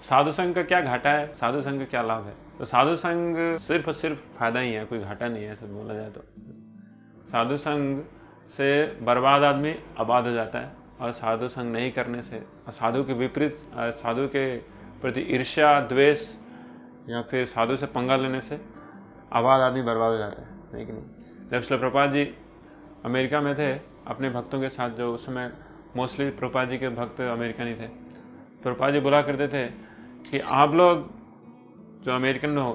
साधु संघ का क्या घाटा है, साधु संघ का क्या लाभ है? तो साधु संघ सिर्फ और सिर्फ फायदा ही है, कोई घाटा नहीं है, सब बोला जाए तो। साधु संघ से बर्बाद आदमी आबाद हो जाता है, और साधु संघ नहीं करने से, साधु के विपरीत, साधु के प्रति ईर्ष्या, द्वेष या फिर साधु से पंगा लेने से आबाद आदमी बर्बाद हो जाता है। नहीं कि नहीं? जब श्रील प्रभुपाद जी अमेरिका में थे अपने भक्तों के साथ, जो उस समय मोस्टली प्रभुपाद जी के भक्त अमेरिकन ही थे, प्रभुपाद जी बोला करते थे कि आप लोग जो अमेरिकन हो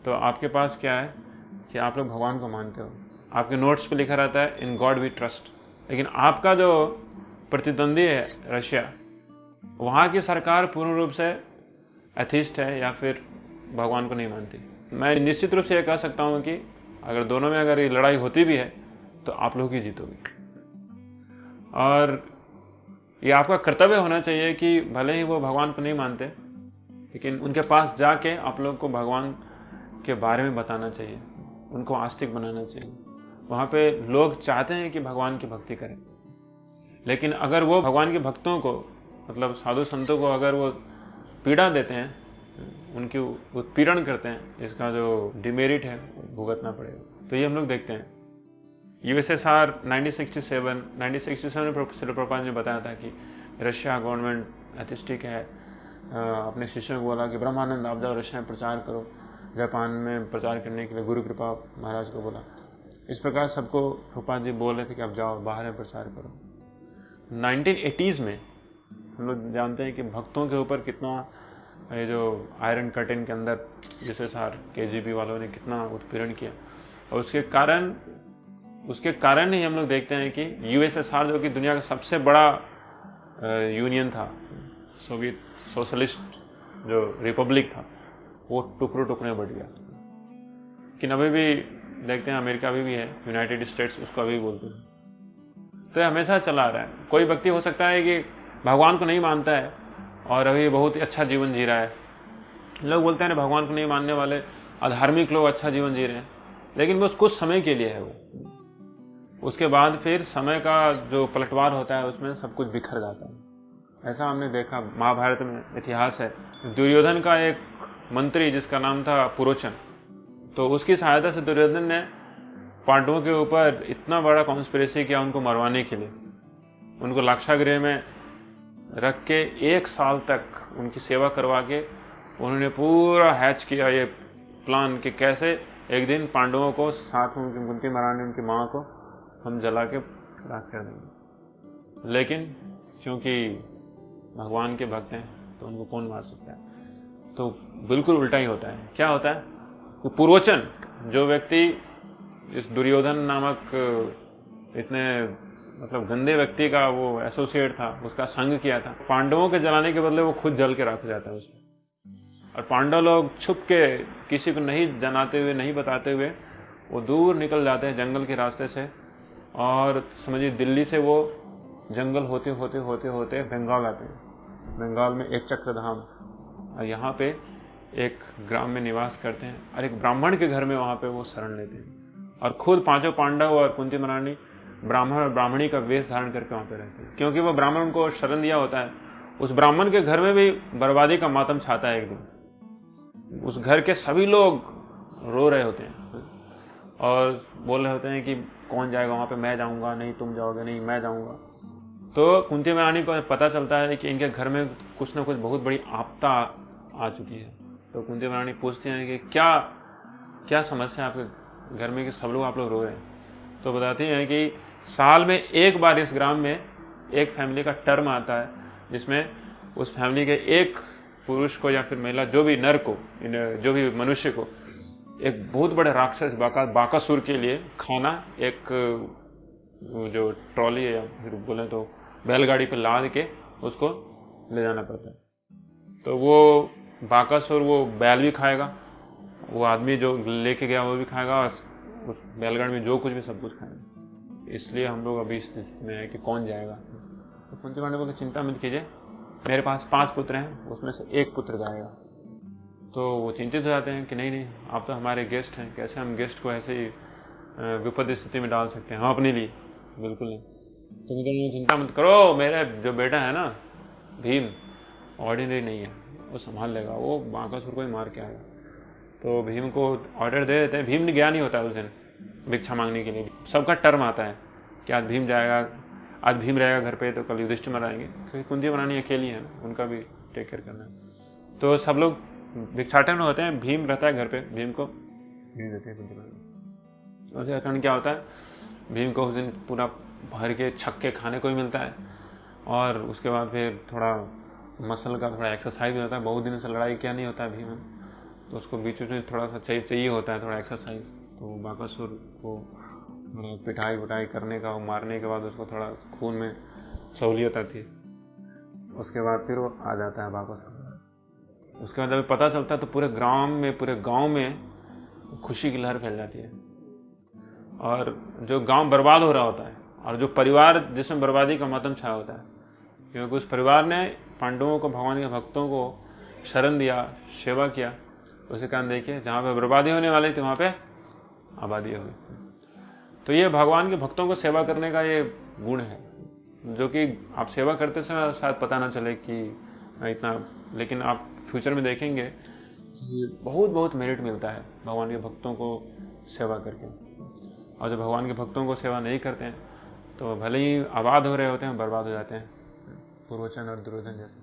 तो आपके पास क्या है कि आप लोग भगवान को मानते हो, आपके नोट्स पे लिखा रहता है इन गॉड वी ट्रस्ट, लेकिन आपका जो प्रतिद्वंदी है रशिया, वहाँ की सरकार पूर्ण रूप से एथिस्ट है या फिर भगवान को नहीं मानती। मैं निश्चित रूप से यह कह सकता हूँ कि अगर दोनों में अगर ये लड़ाई होती भी है तो आप लोग ही जीतोगे। और ये आपका कर्तव्य होना चाहिए कि भले ही वो भगवान को नहीं मानते, लेकिन उनके पास जाके आप लोग को भगवान के बारे में बताना चाहिए, उनको आस्तिक बनाना चाहिए। वहाँ पे लोग चाहते हैं कि भगवान की भक्ति करें, लेकिन अगर वो भगवान के भक्तों को, मतलब साधु संतों को अगर वो पीड़ा देते हैं, उनकी उत्पीड़न करते हैं, इसका जो डिमेरिट है भुगतना पड़ेगा। तो ये हम लोग देखते हैं। USSR 1967 में श्रील प्रभुपाद ने बताया था कि रशिया गवर्नमेंट एथिस्टिक है। अपने शिष्यों को बोला कि ब्रह्मानंद आप जाओ रशिया में प्रचार करो, जापान में प्रचार करने के लिए गुरु कृपा महाराज को बोला। इस प्रकार सबको प्रभुपाद जी बोल रहे थे कि आप जाओ बाहर में प्रचार करो। 1980s में हम लोग जानते हैं कि भक्तों के ऊपर कितना, ये जो आयरन कर्टेन के अंदर USSR KGB वालों ने कितना उत्पीड़न किया, और उसके कारण ही हम लोग देखते हैं कि USSR जो कि दुनिया का सबसे बड़ा यूनियन था, सोवियत सोशलिस्ट जो रिपब्लिक था, वो टुकड़ों टुकड़े में बट गया। लेकिन अभी भी देखते हैं अमेरिका अभी भी है, यूनाइटेड स्टेट्स उसको अभी भी बोलते हैं। तो ये हमेशा चला आ रहा है। कोई व्यक्ति हो सकता है कि भगवान को नहीं मानता है और अभी बहुत ही अच्छा जीवन जी रहा है। लोग बोलते हैं भगवान को नहीं मानने वाले अधार्मिक लोग अच्छा जीवन जी रहे हैं, लेकिन वो कुछ समय के लिए है। वो उसके बाद फिर समय का जो पलटवार होता है उसमें सब कुछ बिखर जाता है। ऐसा हमने देखा, महाभारत में इतिहास है। दुर्योधन का एक मंत्री जिसका नाम था पुरोचन, तो उसकी सहायता से दुर्योधन ने पांडवों के ऊपर इतना बड़ा कॉन्स्पिरेसी किया उनको मरवाने के लिए। उनको लाक्षागृह में रख के 1 साल तक उनकी सेवा करवा के उन्होंने पूरा हैच किया ये प्लान कि कैसे एक दिन पांडवों को साथ में उनकी कुंती महारानी उनकी माँ को हम जला के राख कर देंगे। लेकिन क्योंकि भगवान के भक्त हैं तो उनको कौन मार सकता है। तो बिल्कुल उल्टा ही होता है। क्या होता है कि पुरोचन जो व्यक्ति इस दुर्योधन नामक इतने मतलब गंदे व्यक्ति का वो एसोसिएट था, उसका संग किया था, पांडवों के जलाने के बदले वो खुद जल के राख जाता है उसमें। और पांडव लोग छुप के किसी को नहीं जनाते हुए, नहीं बताते हुए वो दूर निकल जाते हैं जंगल के रास्ते से, और समझिए दिल्ली से वो जंगल होते होते होते होते बंगाल आते हैं। बंगाल में एक चक्रधाम, और यहाँ पे एक ग्राम में निवास करते हैं, और एक ब्राह्मण के घर में वहाँ पे वो शरण लेते हैं, और खुद 5 पांडव और कुंती महारानी ब्राह्मण और ब्राह्मणी का वेश धारण करके वहाँ पे रहते हैं। क्योंकि वो ब्राह्मण उनको शरण दिया होता है, उस ब्राह्मण के घर में भी बर्बादी का मातम छाता है। एक दिन उस घर के सभी लोग रो रहे होते हैं और बोल रहे होते हैं कि कौन जाएगा वहाँ पे, मैं जाऊँगा, नहीं तुम जाओगे, नहीं मैं जाऊँगा। तो कुंती महारानी को पता चलता है कि इनके घर में कुछ ना कुछ बहुत बड़ी आपदा आ चुकी है। तो कुंती महारानी पूछते हैं कि क्या समस्या है आपके घर में कि सब लोग आप लोग रो रहे हैं। तो बताती हैं कि साल में एक बार इस ग्राम में एक फैमिली का टर्म आता है, जिसमें उस फैमिली के एक पुरुष को या फिर महिला, जो भी नर को, जो भी मनुष्य को, एक बहुत बड़े राक्षस बाकासुर के लिए खाना एक जो ट्रॉली है या फिर बोले तो बैलगाड़ी पे लाद के उसको ले जाना पड़ता है। तो वो बाकासुर वो बैल भी खाएगा, वो आदमी जो लेके गया वो भी खाएगा, और उस बैलगाड़ी में जो कुछ भी सब कुछ खाएगा। इसलिए हम लोग अभी इस स्थिति में है कि कौन जाएगा। तो कुंती महारानी बोलते चिंता मत कीजिए, मेरे पास 5 पुत्र हैं, उसमें से एक पुत्र जाएगा। तो वो चिंतित हो जाते हैं कि नहीं आप तो हमारे गेस्ट हैं, कैसे हम गेस्ट को ऐसे ही विपद स्थिति में डाल सकते हैं हम अपने लिए, बिल्कुल नहीं। तो चिंता मत करो, मेरा जो बेटा है ना भीम, ऑर्डिनरी नहीं है, वो संभाल लेगा, वो बांकासुर को ही मार के आएगा। तो भीम को ऑर्डर दे देते हैं। भीम गया नहीं होता है उस दिन भिक्षा मांगने के लिए। सबका टर्म आता है कि आज भीम जाएगा, आज भीम रहेगा घर पे, तो कल युधिष्ठिर आएंगे, क्योंकि कुंती महारानी अकेली है ना, उनका भी टेक केयर करना है। तो सब लोग भिक्षाटन में होते हैं, भीम रहता है घर पे, भीम को भेज देते हैं कुंती महारानी। उसके कारण क्या होता है, भीम को उस दिन पूरा भर के छक्के खाने को ही मिलता है, और उसके बाद फिर थोड़ा मसल का थोड़ा एक्सरसाइज होता है। बहुत दिन से लड़ाई किया नहीं होता है भीम, तो उसको बीच में थोड़ा सा चाहिए होता है थोड़ा एक्सरसाइज। तो बांकासुर को थोड़ा पिटाई वटाई करने का, मारने के बाद उसको थोड़ा खून में सहूलियत आती है। उसके बाद फिर वो आ जाता है बांकासुर। उसके बाद जब पता चलता है तो पूरे गांव में खुशी की लहर फैल जाती है, और जो गांव बर्बाद हो रहा होता है, और जो परिवार जिसमें बर्बादी का मातम छाया होता है, क्योंकि उस परिवार ने पांडवों को, भगवान के भक्तों को शरण दिया, सेवा किया, उसी कारण देखिए जहाँ पे बर्बादी होने वाली थी वहाँ पे आबादी हुई। तो ये भगवान के भक्तों को सेवा करने का ये गुण है, जो कि आप सेवा करते समय शायद पता ना चले कि इतना, लेकिन आप फ्यूचर में देखेंगे कि बहुत बहुत मेरिट मिलता है भगवान के भक्तों को सेवा करके। और जब भगवान के भक्तों को सेवा नहीं करते हैं तो भले ही आबाद हो रहे होते हैं, बर्बाद हो जाते हैं, पूर्वचन और दुर्योधन जैसे।